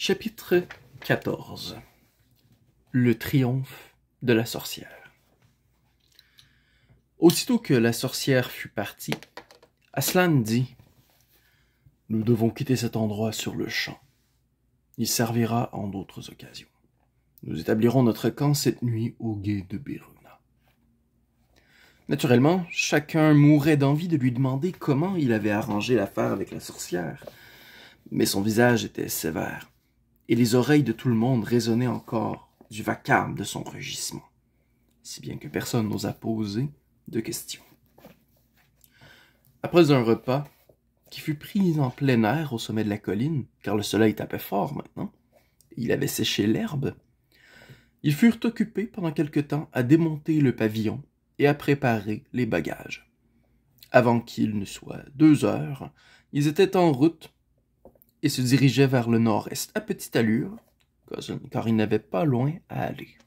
Chapitre 14. Le triomphe de la sorcière. Aussitôt que la sorcière fut partie, Aslan dit « Nous devons quitter cet endroit sur le champ. Il servira en d'autres occasions. Nous établirons notre camp cette nuit au gué de Beruna. » Naturellement, chacun mourait d'envie de lui demander comment il avait arrangé l'affaire avec la sorcière, mais son visage était sévère, et les oreilles de tout le monde résonnaient encore du vacarme de son rugissement, si bien que personne n'osa poser de questions. Après un repas qui fut pris en plein air au sommet de la colline, car le soleil tapait fort maintenant, et il avait séché l'herbe, ils furent occupés pendant quelque temps à démonter le pavillon et à préparer les bagages. Avant qu'il ne soit 2 heures, ils étaient en route et se dirigeaient vers le nord-est à petite allure, car ils n'avaient pas loin à aller.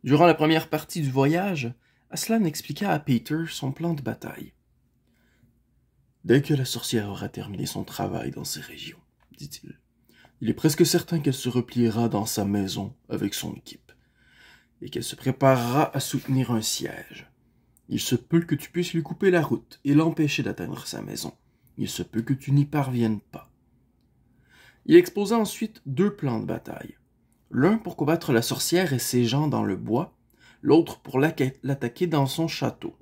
Durant la première partie du voyage, Aslan expliqua à Peter son plan de bataille. « Dès que la sorcière aura terminé son travail dans ces régions, dit-il, il est presque certain qu'elle se repliera dans sa maison avec son équipe, et qu'elle se préparera à soutenir un siège. Il se peut que tu puisses lui couper la route et l'empêcher d'atteindre sa maison. Il se peut que tu n'y parviennes pas. » Il exposa ensuite 2 plans de bataille. L'un pour combattre la sorcière et ses gens dans le bois, l'autre pour l'attaquer dans son château.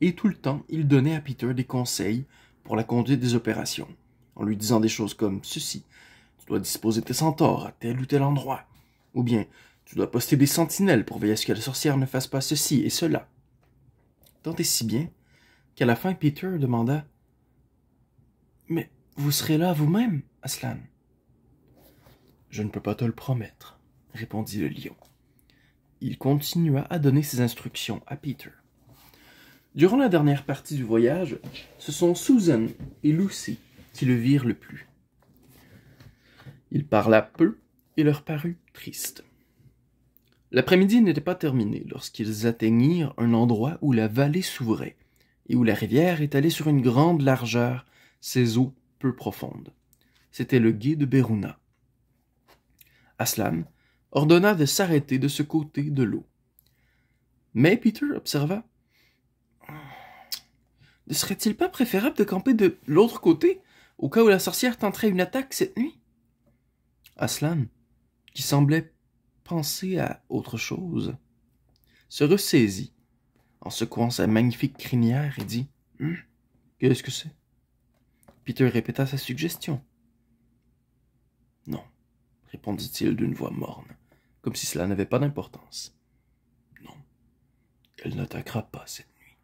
Et tout le temps, il donnait à Peter des conseils pour la conduite des opérations, en lui disant des choses comme ceci: « Tu dois disposer tes centaures à tel ou tel endroit. » Ou bien « Tu dois poster des sentinelles pour veiller à ce que la sorcière ne fasse pas ceci et cela. » Tant et si bien qu'à la fin, Peter demanda « Mais vous serez là vous-même, Aslan? » « Je ne peux pas te le promettre, » répondit le lion. Il continua à donner ses instructions à Peter. Durant la dernière partie du voyage, ce sont Susan et Lucy qui le virent le plus. Il parla peu et leur parut triste. L'après-midi n'était pas terminé lorsqu'ils atteignirent un endroit où la vallée s'ouvrait et où la rivière étalait sur une grande largeur ses eaux peu profondes. C'était le gué de Beruna. Aslan ordonna de s'arrêter de ce côté de l'eau. Mais Peter observa « Ne serait-il pas préférable de camper de l'autre côté, au cas où la sorcière tenterait une attaque cette nuit? » Aslan, qui semblait penser à autre chose, se ressaisit en secouant sa magnifique crinière et dit « Qu'est-ce que c'est? » Peter répéta sa suggestion. « Non, » répondit-il d'une voix morne, comme si cela n'avait pas d'importance. « Non, elle n'attaquera pas cette nuit. »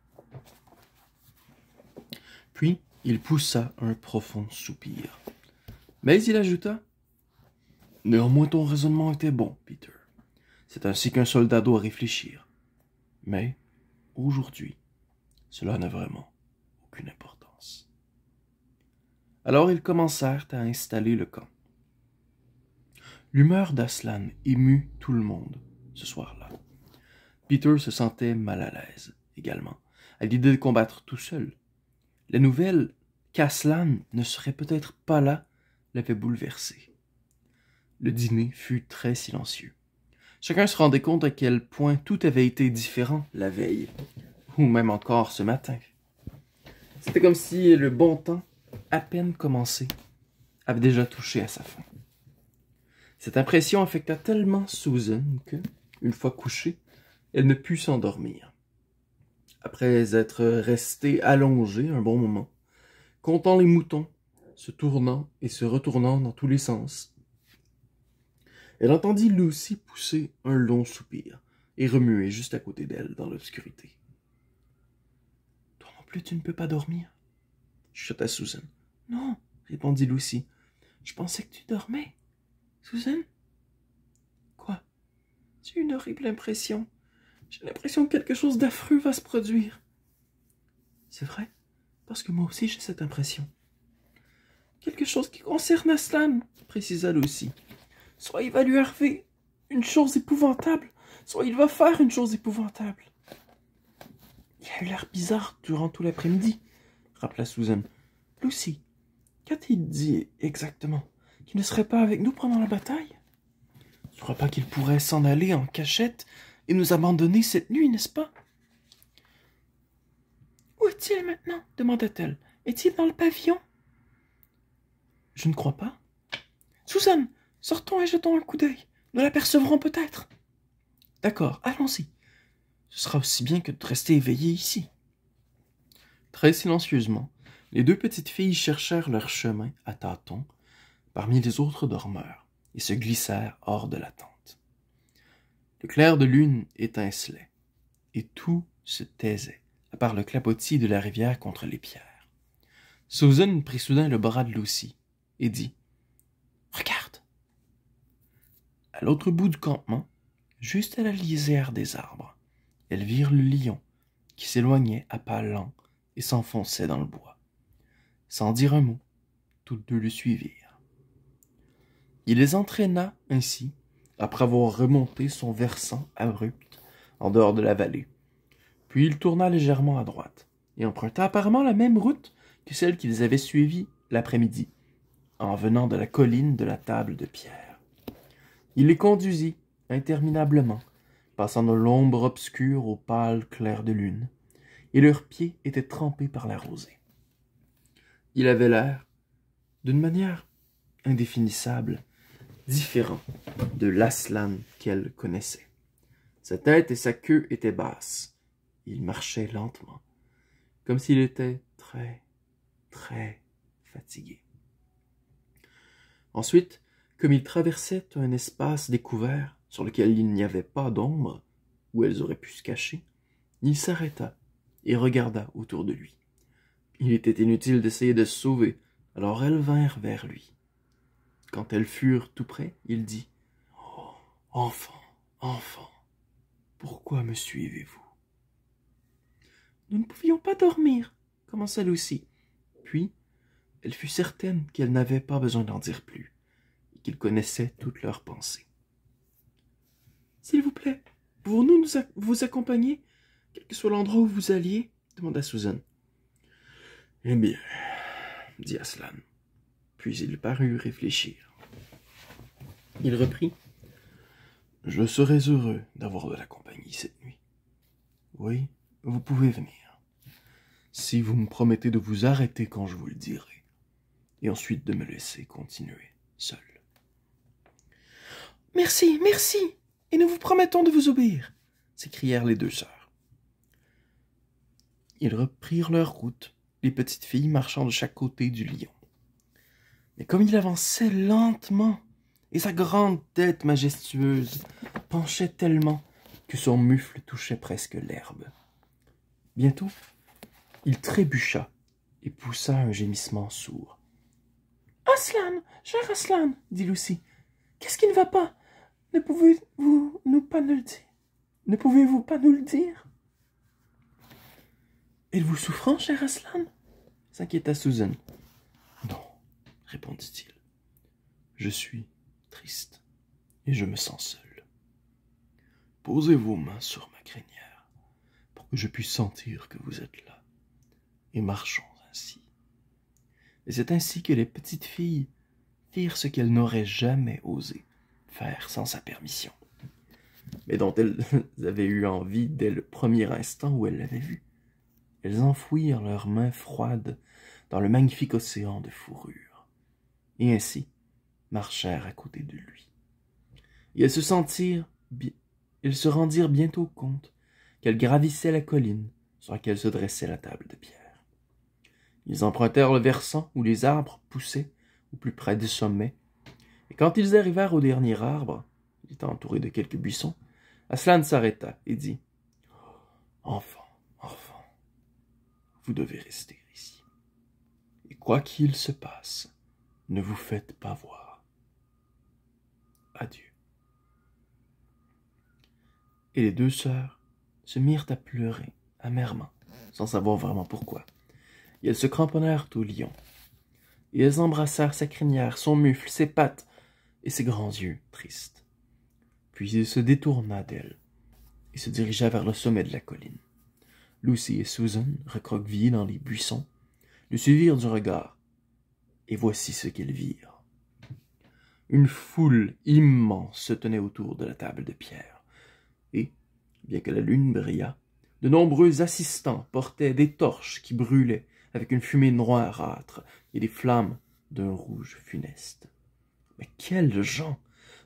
Puis il poussa un profond soupir. Mais il ajouta « Néanmoins ton raisonnement était bon, Peter. C'est ainsi qu'un soldat doit réfléchir. Mais, aujourd'hui, cela n'a vraiment aucune importance. » Alors ils commencèrent à installer le camp. L'humeur d'Aslan émut tout le monde ce soir-là. Peter se sentait mal à l'aise également, à l'idée de combattre tout seul. La nouvelle qu'Aslan ne serait peut-être pas là l'avait bouleversé. Le dîner fut très silencieux. Chacun se rendait compte à quel point tout avait été différent la veille, ou même encore ce matin. C'était comme si le bon temps, à peine commencé, avait déjà touché à sa fin. Cette impression affecta tellement Susan que, une fois couchée, elle ne put s'endormir. Après être restée allongée un bon moment, comptant les moutons, se tournant et se retournant dans tous les sens, elle entendit Lucy pousser un long soupir et remuer juste à côté d'elle dans l'obscurité. « Toi non plus, tu ne peux pas dormir? » chuchota Susan. « Non, » répondit Lucy. « Je pensais que tu dormais. Susan? » « Quoi? J'ai une horrible impression. J'ai l'impression que quelque chose d'affreux va se produire. »« C'est vrai, parce que moi aussi j'ai cette impression. »« Quelque chose qui concerne Aslan, » précisa Lucy. « Soit il va lui arriver une chose épouvantable, soit il va faire une chose épouvantable. »« Il a eu l'air bizarre durant tout l'après-midi, » rappela Susan. « Lucy, qu'a-t-il dit exactement? qu'il ne serait pas avec nous pendant la bataille? Tu ne crois pas qu'il pourrait s'en aller en cachette et nous abandonner cette nuit, n'est-ce pas? Où est-il maintenant? Demanda-t-elle. Est-il dans le pavillon? Je ne crois pas. Suzanne, sortons et jetons un coup d'œil. Nous l'apercevrons peut-être. D'accord, allons-y. Ce sera aussi bien que de rester éveillés ici. Très silencieusement, les deux petites filles cherchèrent leur chemin à tâtons parmi les autres dormeurs et se glissèrent hors de la tente. Le clair de lune étincelait et tout se taisait, à part le clapotis de la rivière contre les pierres. Susan prit soudain le bras de Lucy et dit « Regarde !» À l'autre bout du campement, juste à la lisière des arbres, elles virent le lion qui s'éloignait à pas lents et s'enfonçait dans le bois. Sans dire un mot, toutes deux le suivirent. Il les entraîna ainsi, après avoir remonté son versant abrupt en dehors de la vallée. Puis il tourna légèrement à droite et emprunta apparemment la même route que celle qu'ils avaient suivie l'après-midi, en venant de la colline de la table de pierre. Il les conduisit interminablement, passant de l'ombre obscure au pâle clair de lune, et leurs pieds étaient trempés par la rosée. Il avait l'air, d'une manière indéfinissable, différent de l'Aslan qu'elle connaissait. Sa tête et sa queue étaient basses. Il marchait lentement, comme s'il était très, très fatigué. Ensuite, comme il traversait un espace découvert sur lequel il n'y avait pas d'ombre, où elles auraient pu se cacher, il s'arrêta et regarda autour de lui. Il était inutile d'essayer de se sauver, alors elles vinrent vers lui. Quand elles furent tout près, il dit « Oh, enfant, enfant, pourquoi me suivez-vous » ? Nous ne pouvions pas dormir, commença Lucy. Puis, elle fut certaine qu'elle n'avait pas besoin d'en dire plus, et qu'il connaissait toutes leurs pensées. « S'il vous plaît, pouvons-nous vous accompagner, quel que soit l'endroit où vous alliez ?» demanda Susan. « Eh bien, » dit Aslan. Puis il parut réfléchir. Il reprit. « Je serais heureux d'avoir de la compagnie cette nuit. Oui, vous pouvez venir, si vous me promettez de vous arrêter quand je vous le dirai, et ensuite de me laisser continuer seul. »« Merci, merci, et nous vous promettons de vous obéir, » s'écrièrent les deux sœurs. Ils reprirent leur route, les petites filles marchant de chaque côté du lion. Mais comme il avançait lentement, et sa grande tête majestueuse penchait tellement que son mufle touchait presque l'herbe. Bientôt, il trébucha et poussa un gémissement sourd. « Aslan, cher Aslan, dit Lucy, qu'est-ce qui ne va pas? Ne pouvez-vous pas nous le dire? Ne pouvez-vous pas nous le dire? » « Êtes-vous souffrant, cher Aslan? » s'inquiéta Susan. « Non, répondit-il. Je suis triste et je me sens seul. Posez vos mains sur ma crinière pour que je puisse sentir que vous êtes là, et marchons ainsi. » Et c'est ainsi que les petites filles firent ce qu'elles n'auraient jamais osé faire sans sa permission, mais dont elles avaient eu envie dès le premier instant où elles l'avaient vu. Elles enfouirent leurs mains froides dans le magnifique océan de fourrure, et ainsi marchèrent à côté de lui. Et elles se rendirent bientôt compte qu'elles gravissaient la colline sur laquelle se dressait la table de pierre. Ils empruntèrent le versant où les arbres poussaient au plus près du sommet, et quand ils arrivèrent au dernier arbre, il était entouré de quelques buissons, Aslan s'arrêta et dit « Enfant, enfant, vous devez rester ici. Et quoi qu'il se passe, ne vous faites pas voir. Adieu. » Et les deux sœurs se mirent à pleurer amèrement, sans savoir vraiment pourquoi. Et elles se cramponnèrent au lion. Et elles embrassèrent sa crinière, son mufle, ses pattes et ses grands yeux tristes. Puis il se détourna d'elles et se dirigea vers le sommet de la colline. Lucy et Susan, recroquevillées dans les buissons, le suivirent du regard, et voici ce qu'ils virent. Une foule immense se tenait autour de la table de pierre. Et, bien que la lune brillât, de nombreux assistants portaient des torches qui brûlaient avec une fumée noirâtre et des flammes d'un rouge funeste. Mais quels gens!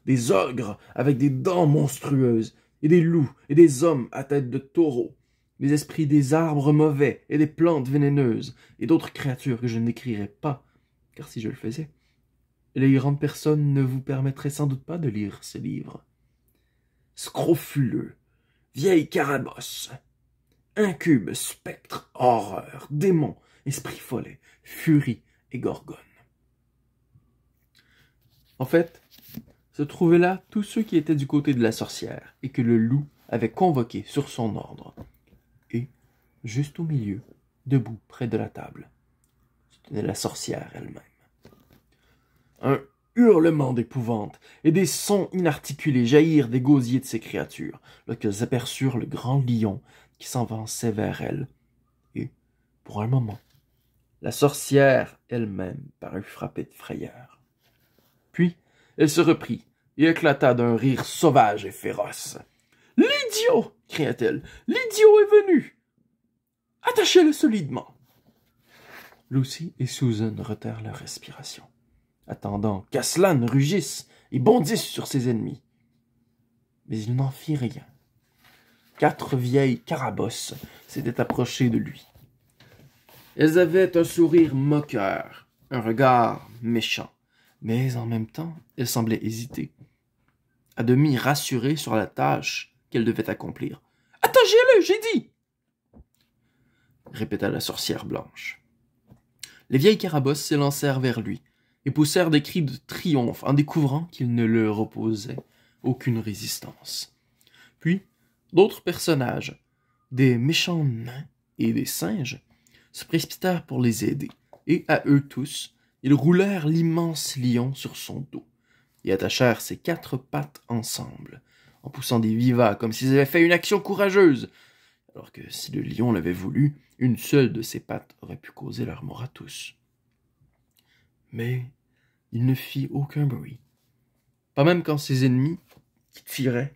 Des ogres avec des dents monstrueuses, et des loups et des hommes à tête de taureaux, des esprits des arbres mauvais et des plantes vénéneuses, et d'autres créatures que je n'écrirai pas, car si je le faisais, les grandes personnes ne vous permettraient sans doute pas de lire ce livre. Scrofuleux, vieille carabosse, incubes, spectres, horreurs, démons, esprits follets, furies et gorgones. En fait, se trouvaient là tous ceux qui étaient du côté de la sorcière et que le loup avait convoqués sur son ordre. Et, juste au milieu, debout près de la table, se tenait la sorcière elle-même. Un hurlement d'épouvante et des sons inarticulés jaillirent des gosiers de ces créatures lorsqu'elles aperçurent le grand lion qui s'avançait vers elles. Et, pour un moment, la sorcière elle-même parut frappée de frayeur. Puis, elle se reprit et éclata d'un rire sauvage et féroce. « L'idiot » cria-t-elle. « L'idiot est venu. Attachez-le solidement. » Lucy et Susan retinrent leur respiration, attendant qu'Aslan rugisse et bondisse sur ses ennemis. Mais il n'en fit rien. 4 vieilles carabosses s'étaient approchées de lui. Elles avaient un sourire moqueur, un regard méchant, mais en même temps, elles semblaient hésiter, à demi rassurées sur la tâche qu'elles devaient accomplir. « Attachez-le, j'ai dit !» répéta la sorcière blanche. Les vieilles carabosses s'élancèrent vers lui et poussèrent des cris de triomphe en découvrant qu'il ne leur opposait aucune résistance. Puis, d'autres personnages, des méchants nains et des singes, se précipitèrent pour les aider, et à eux tous, ils roulèrent l'immense lion sur son dos et attachèrent ses 4 pattes ensemble, en poussant des vivats comme s'ils avaient fait une action courageuse, alors que si le lion l'avait voulu, une seule de ses pattes aurait pu causer leur mort à tous. Mais il ne fit aucun bruit, pas même quand ses ennemis, qui tiraient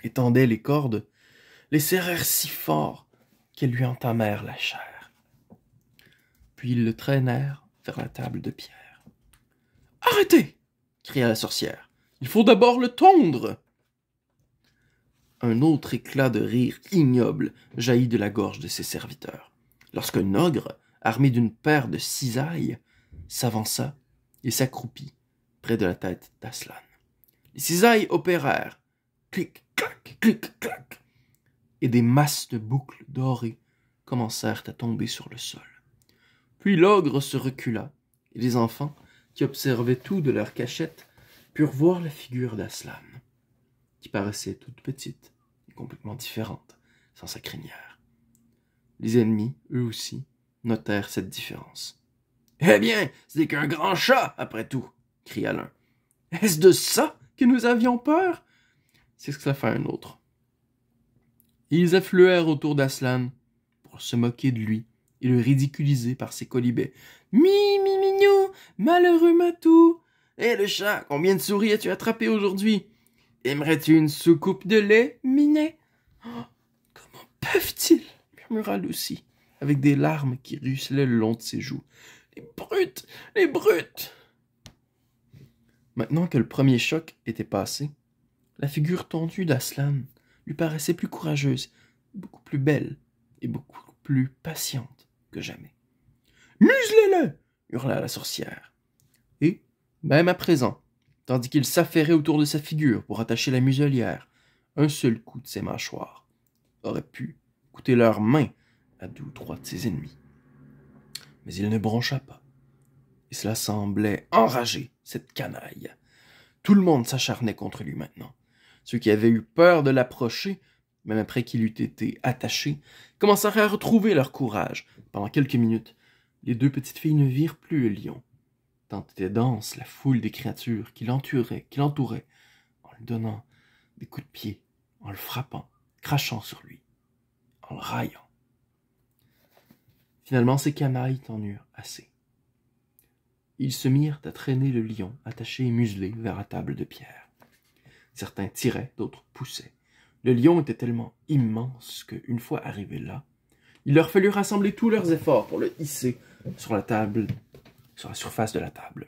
et tendaient les cordes, les serrèrent si fort qu'elles lui entamèrent la chair. Puis ils le traînèrent vers la table de pierre. « Arrêtez !» cria la sorcière. « Il faut d'abord le tondre !» Un autre éclat de rire ignoble jaillit de la gorge de ses serviteurs, lorsqu'un ogre, armé d'une paire de cisailles, s'avança et s'accroupit près de la tête d'Aslan. Les cisailles opérèrent, clic-clac, clic-clac, et des masses de boucles dorées commencèrent à tomber sur le sol. Puis l'ogre se recula, et les enfants, qui observaient tout de leur cachette, purent voir la figure d'Aslan, qui paraissait toute petite et complètement différente, sans sa crinière. Les ennemis, eux aussi, notèrent cette différence. « Eh bien, ce n'est qu'un grand chat, après tout !» cria l'un. « Est-ce de ça que nous avions peur ?» C'est ce que ça fait un autre. Ils affluèrent autour d'Aslan pour se moquer de lui et le ridiculiser par ses quolibets. « Mignou, malheureux matou! Eh le chat, combien de souris as-tu attrapé aujourd'hui? Aimerais-tu une soucoupe de lait, minet? Oh, comment peuvent-ils? » murmura Lucy, avec des larmes qui ruisselaient le long de ses joues. « Les brutes! Les brutes! » Maintenant que le premier choc était passé, la figure tondue d'Aslan lui paraissait plus courageuse, beaucoup plus belle et beaucoup plus patiente que jamais. « Muselez-le !» hurla la sorcière. Et, même à présent, tandis qu'il s'affairait autour de sa figure pour attacher la muselière, un seul coup de ses mâchoires aurait pu coûter leurs mains à 2 ou 3 de ses ennemis. Mais il ne broncha pas, et cela semblait enrager cette canaille. Tout le monde s'acharnait contre lui maintenant. Ceux qui avaient eu peur de l'approcher, même après qu'il eût été attaché, commencèrent à retrouver leur courage. Pendant quelques minutes, les 2 petites filles ne virent plus le lion, tant était dense la foule des créatures qui l'entouraient, en lui donnant des coups de pied, en le frappant, crachant sur lui, en le raillant. Finalement, ces canailles en eurent assez. Ils se mirent à traîner le lion, attaché et muselé, vers la table de pierre. Certains tiraient, d'autres poussaient. Le lion était tellement immense qu'une fois arrivé là, il leur fallut rassembler tous leurs efforts pour le hisser sur la surface de la table.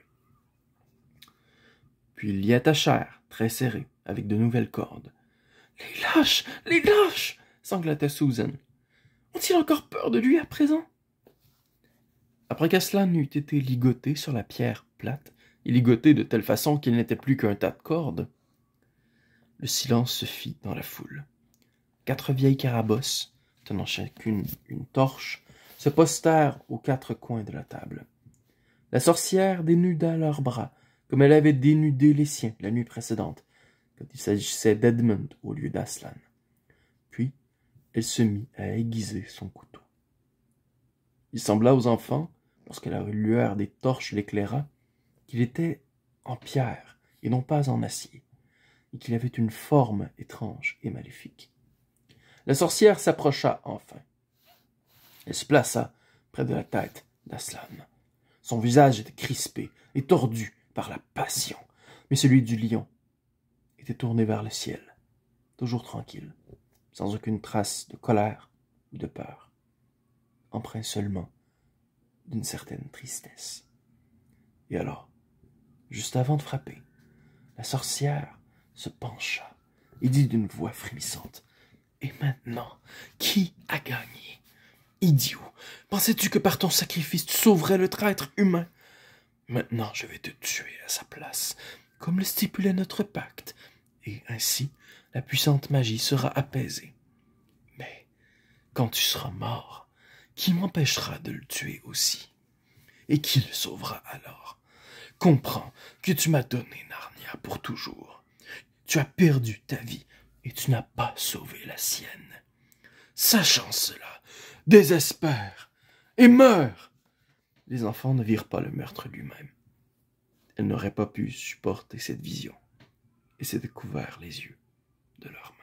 Puis ils l'y attachèrent, très serré, avec de nouvelles cordes. « Les lâches! Les lâches !» sanglotait Susan. « Ont-ils encore peur de lui à présent? » Après qu'Aslan eut été ligoté sur la pierre plate, et ligoté de telle façon qu'il n'était plus qu'un tas de cordes, le silence se fit dans la foule. 4 vieilles carabosses, tenant chacune une torche, se postèrent aux 4 coins de la table. La sorcière dénuda leurs bras, comme elle avait dénudé les siens la nuit précédente, quand il s'agissait d'Edmund au lieu d'Aslan. Puis, elle se mit à aiguiser son couteau. Il sembla aux enfants, lorsque la lueur des torches l'éclaira, qu'il était en pierre et non pas en acier, et qu'il avait une forme étrange et maléfique. La sorcière s'approcha enfin. Elle se plaça près de la tête d'Aslan. Son visage était crispé et tordu par la passion, mais celui du lion était tourné vers le ciel, toujours tranquille, sans aucune trace de colère ou de peur, empreint seulement d'une certaine tristesse. Et alors, juste avant de frapper, la sorcière se pencha et dit d'une voix frémissante: « Et maintenant, qui a gagné? Idiot! Pensais-tu que par ton sacrifice tu sauverais le traître humain? Maintenant je vais te tuer à sa place, comme le stipulait notre pacte, et ainsi la puissante magie sera apaisée. Mais quand tu seras mort, qui m'empêchera de le tuer aussi? Et qui le sauvera alors? Comprends que tu m'as donné Narnia pour toujours. Tu as perdu ta vie et tu n'as pas sauvé la sienne. Sachant cela, désespère et meurs. » Les enfants ne virent pas le meurtre lui-même. Elles n'auraient pas pu supporter cette vision et s'étaient couverts les yeux de leurs mains.